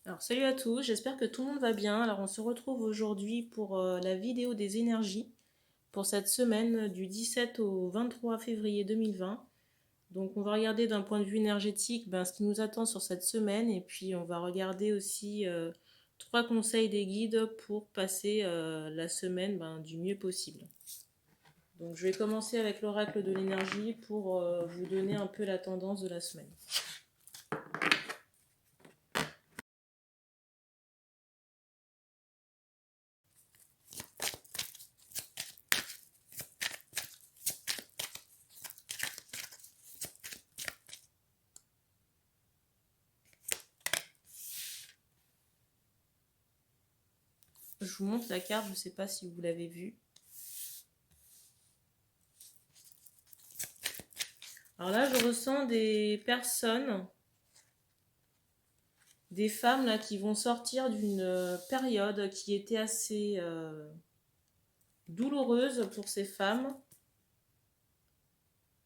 Alors salut à tous, j'espère que tout le monde va bien. Alors on se retrouve aujourd'hui pour la vidéo des énergies pour cette semaine du 17 au 23 février 2020. Donc on va regarder d'un point de vue énergétique ce qui nous attend sur cette semaine et puis on va regarder aussi trois conseils des guides pour passer la semaine du mieux possible. Donc je vais commencer avec l'oracle de l'énergie pour vous donner un peu la tendance de la semaine. Je vous montre la carte, je ne sais pas si vous l'avez vue. Alors là, je ressens des personnes, des femmes là qui vont sortir d'une période qui était assez douloureuse pour ces femmes.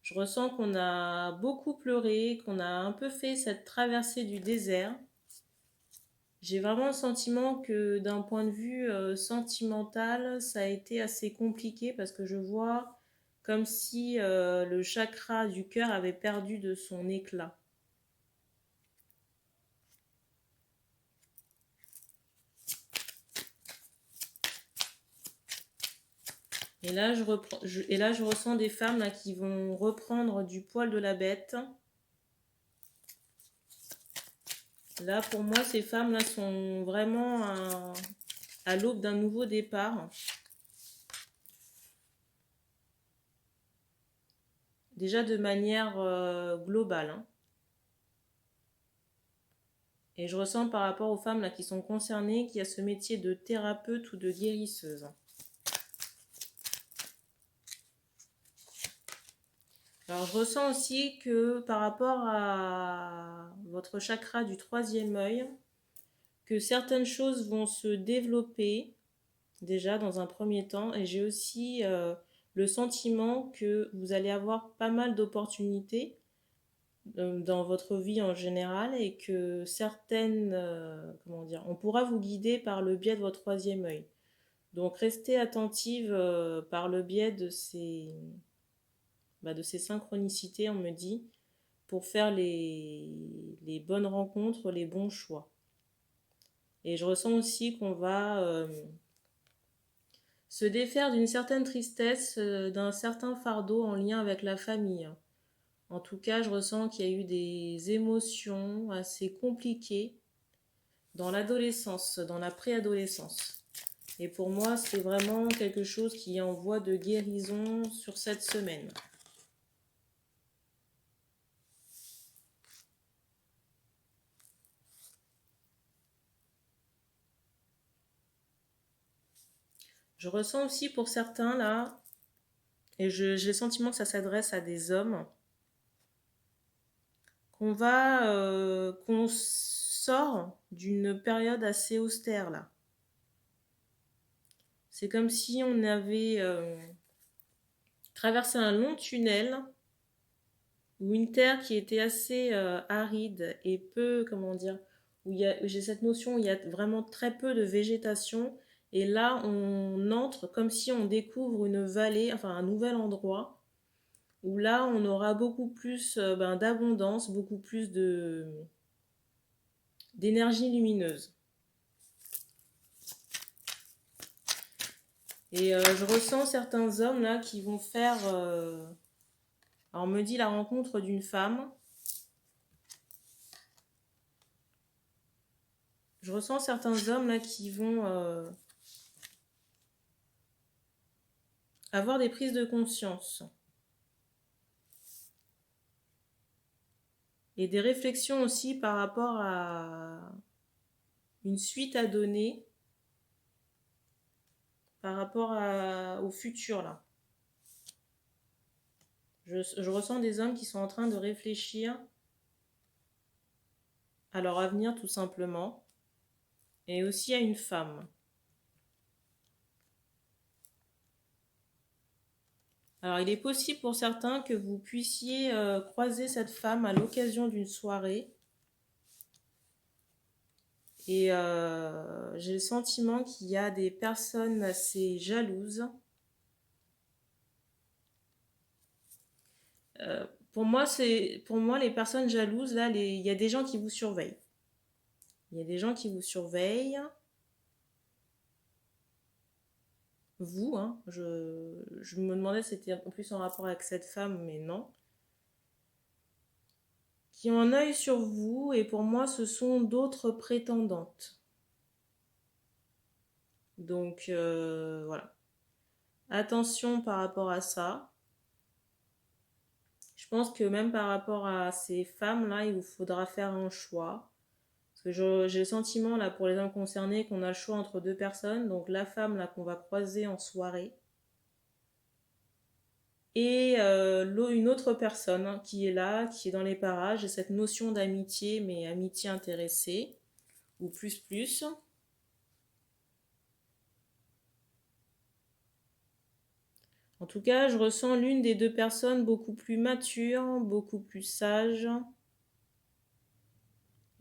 Je ressens qu'on a beaucoup pleuré, qu'on a un peu fait cette traversée du désert. J'ai vraiment le sentiment que d'un point de vue sentimental, ça a été assez compliqué parce que je vois comme si le chakra du cœur avait perdu de son éclat. Et là, je ressens des femmes là, qui vont reprendre du poil de la bête. Là, pour moi, ces femmes-là sont vraiment à l'aube d'un nouveau départ. Déjà de manière globale. Et je ressens par rapport aux femmes là, qui sont concernées qu'il y a ce métier de thérapeute ou de guérisseuse. Alors, je ressens aussi que par rapport à votre chakra du troisième œil, que certaines choses vont se développer déjà dans un premier temps, et j'ai aussi le sentiment que vous allez avoir pas mal d'opportunités dans votre vie en général et que certaines, comment dire, on pourra vous guider par le biais de votre troisième œil. Donc restez attentive par le biais de ces synchronicités, on me dit, pour faire les bonnes rencontres, les bons choix. Et je ressens aussi qu'on va se défaire d'une certaine tristesse, d'un certain fardeau en lien avec la famille. En tout cas, je ressens qu'il y a eu des émotions assez compliquées dans l'adolescence, dans la préadolescence. Et pour moi, c'est vraiment quelque chose qui est en voie de guérison sur cette semaine. Je ressens aussi pour certains là, et j'ai le sentiment que ça s'adresse à des hommes, qu'on sort d'une période assez austère là. C'est comme si on avait traversé un long tunnel ou une terre qui était assez aride et peu, comment dire, j'ai cette notion où il y a vraiment très peu de végétation. Et là, on entre comme si on découvre une vallée, enfin un nouvel endroit, où là, on aura beaucoup plus d'abondance, beaucoup plus d'énergie lumineuse. Et je ressens certains hommes là qui vont faire... alors on me dit la rencontre d'une femme. Je ressens certains hommes là qui vont avoir des prises de conscience. Et des réflexions aussi par rapport à une suite à donner par rapport au futur là. Je ressens des hommes qui sont en train de réfléchir à leur avenir tout simplement, et aussi à une femme. Alors il est possible pour certains que vous puissiez croiser cette femme à l'occasion d'une soirée, Et j'ai le sentiment qu'il y a des personnes assez jalouses. Pour moi, les personnes jalouses, là, il y a des gens qui vous surveillent. Il y a des gens qui vous surveillent. Vous, hein, je me demandais si c'était en plus en rapport avec cette femme, mais non. Qui ont un œil sur vous, et pour moi, ce sont d'autres prétendantes. Donc, voilà. Attention par rapport à ça. Je pense que même par rapport à ces femmes-là, il vous faudra faire un choix. Parce que j'ai le sentiment, là, pour les hommes concernés, qu'on a le choix entre deux personnes. Donc, la femme, là, qu'on va croiser en soirée. Et une autre personne, hein, qui est là, qui est dans les parages. Et cette notion d'amitié, mais amitié intéressée. Ou plus plus. En tout cas, je ressens l'une des deux personnes beaucoup plus mature, beaucoup plus sage,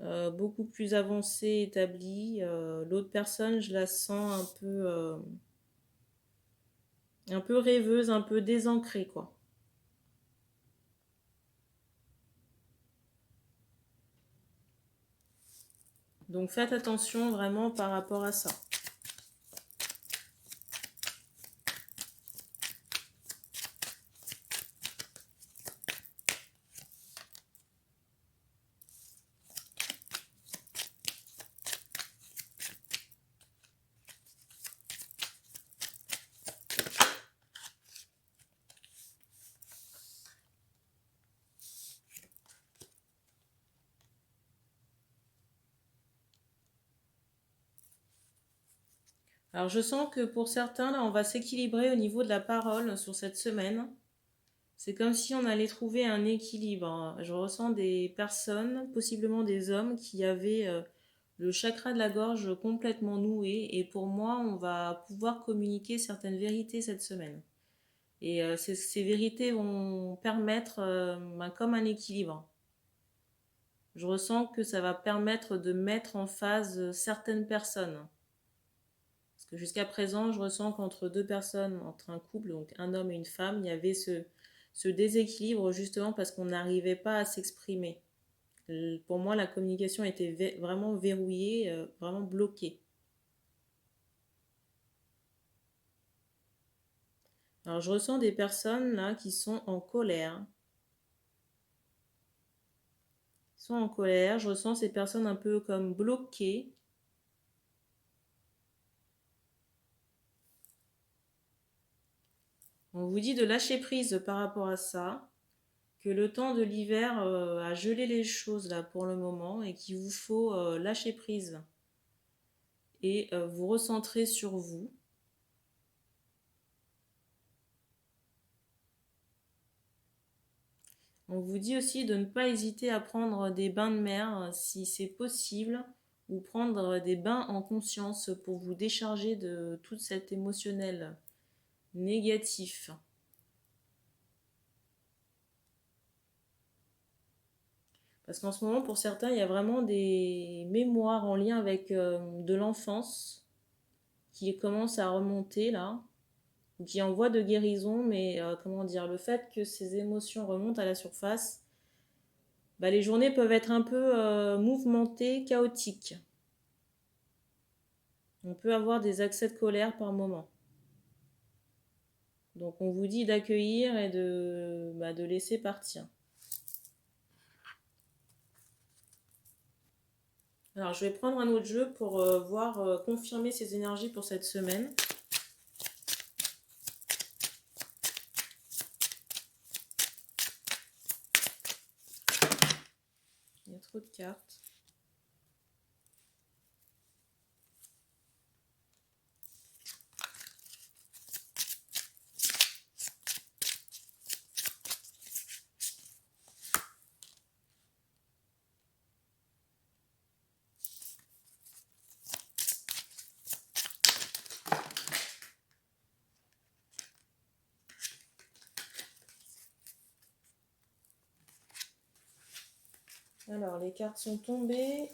beaucoup plus avancée, établie. L'autre personne, je la sens un peu rêveuse, un peu désancrée, quoi. Donc faites attention vraiment par rapport à ça. Alors je sens que pour certains, là, on va s'équilibrer au niveau de la parole sur cette semaine. C'est comme si on allait trouver un équilibre. Je ressens des personnes, possiblement des hommes, qui avaient le chakra de la gorge complètement noué. Et pour moi, on va pouvoir communiquer certaines vérités cette semaine. Et ces vérités vont permettre comme un équilibre. Je ressens que ça va permettre de mettre en phase certaines personnes. Parce que jusqu'à présent, je ressens qu'entre deux personnes, entre un couple, donc un homme et une femme, il y avait ce déséquilibre justement parce qu'on n'arrivait pas à s'exprimer. Pour moi, la communication était vraiment verrouillée, vraiment bloquée. Alors, je ressens des personnes là qui sont en colère. Ils sont en colère. Je ressens ces personnes un peu comme bloquées. On vous dit de lâcher prise par rapport à ça, que le temps de l'hiver a gelé les choses là pour le moment et qu'il vous faut lâcher prise et vous recentrer sur vous. On vous dit aussi de ne pas hésiter à prendre des bains de mer si c'est possible, ou prendre des bains en conscience pour vous décharger de tout cet émotionnel négatif. Parce qu'en ce moment, pour certains, il y a vraiment des mémoires en lien avec de l'enfance qui commencent à remonter là, ou qui est en voie de guérison, mais comment dire, le fait que ces émotions remontent à la surface, bah, les journées peuvent être un peu mouvementées, chaotiques. On peut avoir des accès de colère par moment. Donc on vous dit d'accueillir et de laisser partir. Alors je vais prendre un autre jeu pour voir confirmer ces énergies pour cette semaine. Il y a trop de cartes. Alors les cartes sont tombées.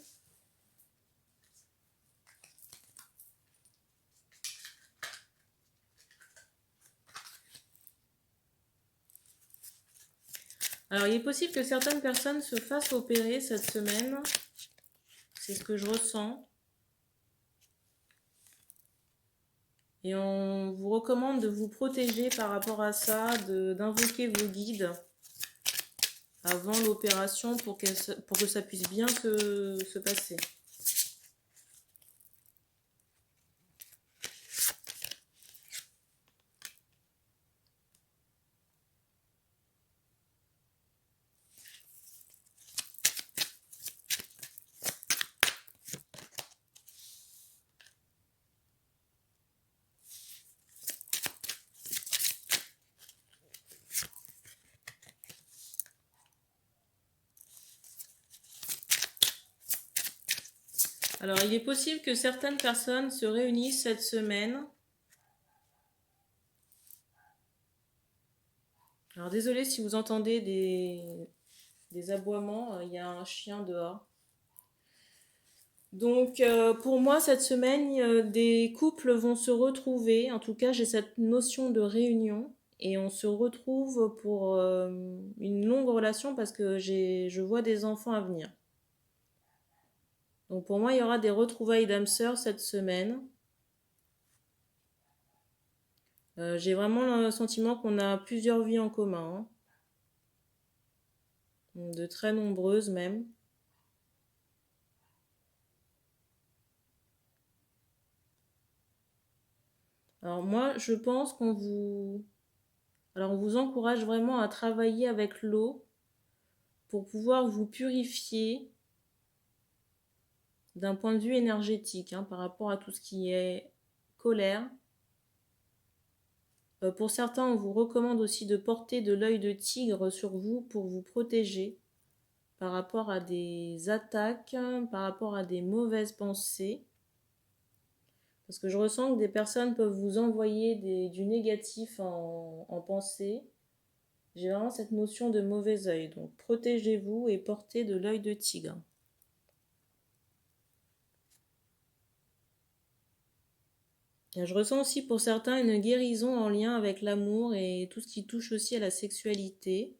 Alors, il est possible que certaines personnes se fassent opérer cette semaine. C'est ce que je ressens. Et on vous recommande de vous protéger par rapport à ça, d'invoquer vos guides avant l'opération pour que ça puisse bien se passer. Alors, il est possible que certaines personnes se réunissent cette semaine. Alors, désolé si vous entendez des aboiements, il y a un chien dehors. Donc, pour moi, cette semaine, des couples vont se retrouver. En tout cas, j'ai cette notion de réunion. Et on se retrouve pour une longue relation parce que je vois des enfants à venir. Donc, pour moi, il y aura des retrouvailles d'âmes sœurs cette semaine. J'ai vraiment le sentiment qu'on a plusieurs vies en commun, hein. De très nombreuses même. Alors moi, je pense on vous encourage vraiment à travailler avec l'eau pour pouvoir vous purifier d'un point de vue énergétique, hein, par rapport à tout ce qui est colère. Pour certains, on vous recommande aussi de porter de l'œil de tigre sur vous pour vous protéger par rapport à des attaques, par rapport à des mauvaises pensées. Parce que je ressens que des personnes peuvent vous envoyer du négatif en pensée. J'ai vraiment cette notion de mauvais œil. Donc protégez-vous et portez de l'œil de tigre. Et je ressens aussi pour certains une guérison en lien avec l'amour et tout ce qui touche aussi à la sexualité.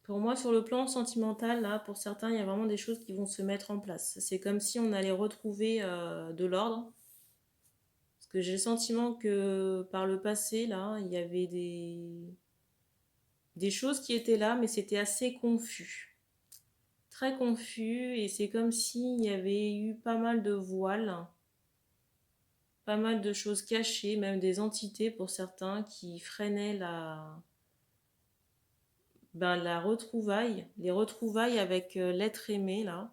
Pour moi, sur le plan sentimental, là, pour certains, il y a vraiment des choses qui vont se mettre en place. C'est comme si on allait retrouver de l'ordre. Parce que j'ai le sentiment que par le passé, là, il y avait des choses qui étaient là, mais c'était assez confus. Très confus, et c'est comme s'il y avait eu pas mal de voiles, pas mal de choses cachées, même des entités pour certains qui freinaient la retrouvaille, les retrouvailles avec l'être aimé, là.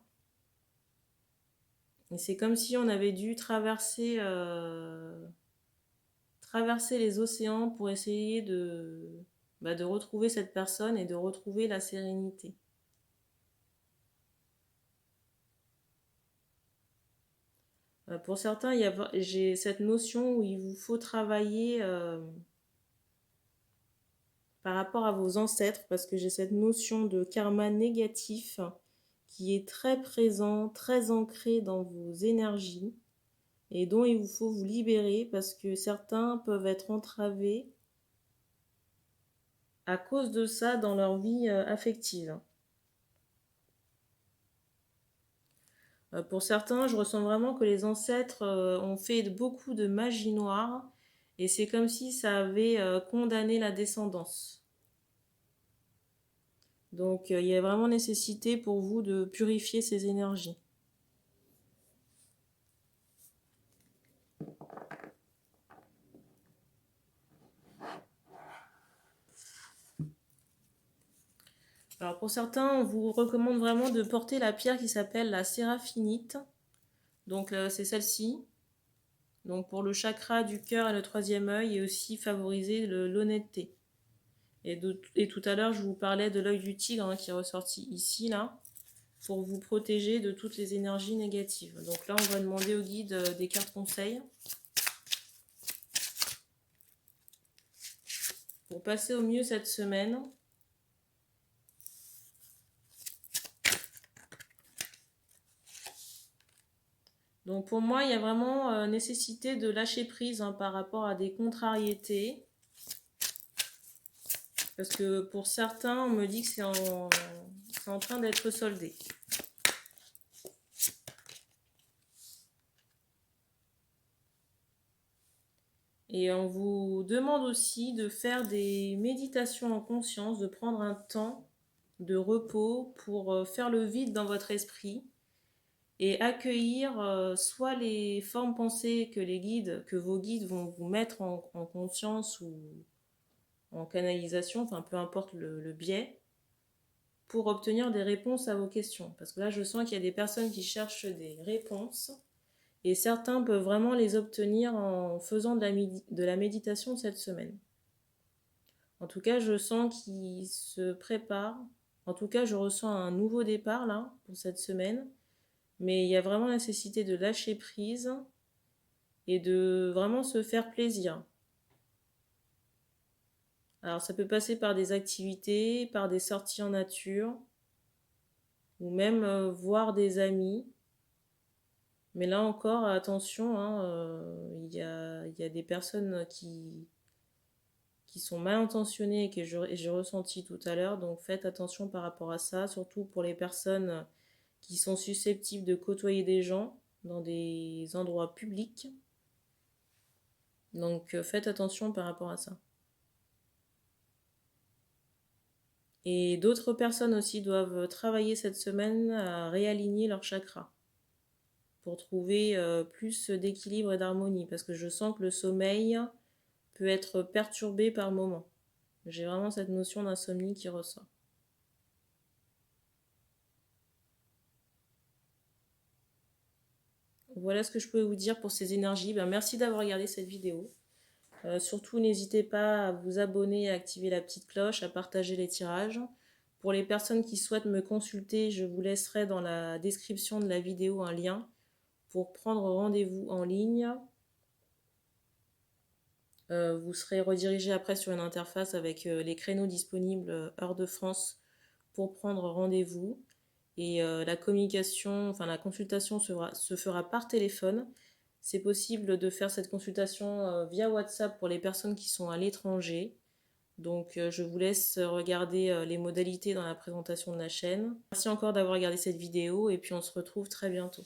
Et c'est comme si on avait dû traverser les océans pour essayer de retrouver cette personne et de retrouver la sérénité. Pour certains, j'ai cette notion où il vous faut travailler par rapport à vos ancêtres, parce que j'ai cette notion de karma négatif qui est très présent, très ancré dans vos énergies et dont il vous faut vous libérer parce que certains peuvent être entravés à cause de ça dans leur vie affective. Pour certains, je ressens vraiment que les ancêtres ont fait beaucoup de magie noire et c'est comme si ça avait condamné la descendance. Donc il y a vraiment nécessité pour vous de purifier ces énergies. Alors pour certains, on vous recommande vraiment de porter la pierre qui s'appelle la séraphinite. Donc c'est celle-ci. Donc pour le chakra du cœur et le troisième œil, et aussi favoriser l'honnêteté. Et tout à l'heure, je vous parlais de l'œil du tigre hein, qui est ressorti ici, là, pour vous protéger de toutes les énergies négatives. Donc là, on va demander au guide des cartes conseils pour passer au mieux cette semaine. Donc pour moi, il y a vraiment nécessité de lâcher prise hein, par rapport à des contrariétés. Parce que pour certains, on me dit que c'est en train d'être soldé. Et on vous demande aussi de faire des méditations en conscience, de prendre un temps de repos pour faire le vide dans votre esprit et accueillir soit les formes pensées que vos guides vont vous mettre en conscience ou en canalisation, enfin peu importe le biais, pour obtenir des réponses à vos questions. Parce que là, je sens qu'il y a des personnes qui cherchent des réponses et certains peuvent vraiment les obtenir en faisant de la méditation cette semaine. En tout cas, je sens qu'ils se préparent. En tout cas, je ressens un nouveau départ là pour cette semaine. Mais il y a vraiment la nécessité de lâcher prise et de vraiment se faire plaisir. Alors ça peut passer par des activités, par des sorties en nature, ou même voir des amis. Mais là encore, attention, hein, il y a des personnes qui sont mal intentionnées et que j'ai ressenti tout à l'heure. Donc faites attention par rapport à ça, surtout pour les personnes qui sont susceptibles de côtoyer des gens dans des endroits publics. Donc faites attention par rapport à ça. Et d'autres personnes aussi doivent travailler cette semaine à réaligner leur chakra pour trouver plus d'équilibre et d'harmonie. Parce que je sens que le sommeil peut être perturbé par moments. J'ai vraiment cette notion d'insomnie qui ressort. Voilà ce que je peux vous dire pour ces énergies. Merci d'avoir regardé cette vidéo. Surtout, n'hésitez pas à vous abonner, à activer la petite cloche, à partager les tirages. Pour les personnes qui souhaitent me consulter, je vous laisserai dans la description de la vidéo un lien pour prendre rendez-vous en ligne. Vous serez redirigé après sur une interface avec les créneaux disponibles heure de France pour prendre rendez-vous. Et la communication, enfin la consultation se fera par téléphone. C'est possible de faire cette consultation via WhatsApp pour les personnes qui sont à l'étranger. Donc je vous laisse regarder les modalités dans la présentation de la chaîne. Merci encore d'avoir regardé cette vidéo et puis on se retrouve très bientôt.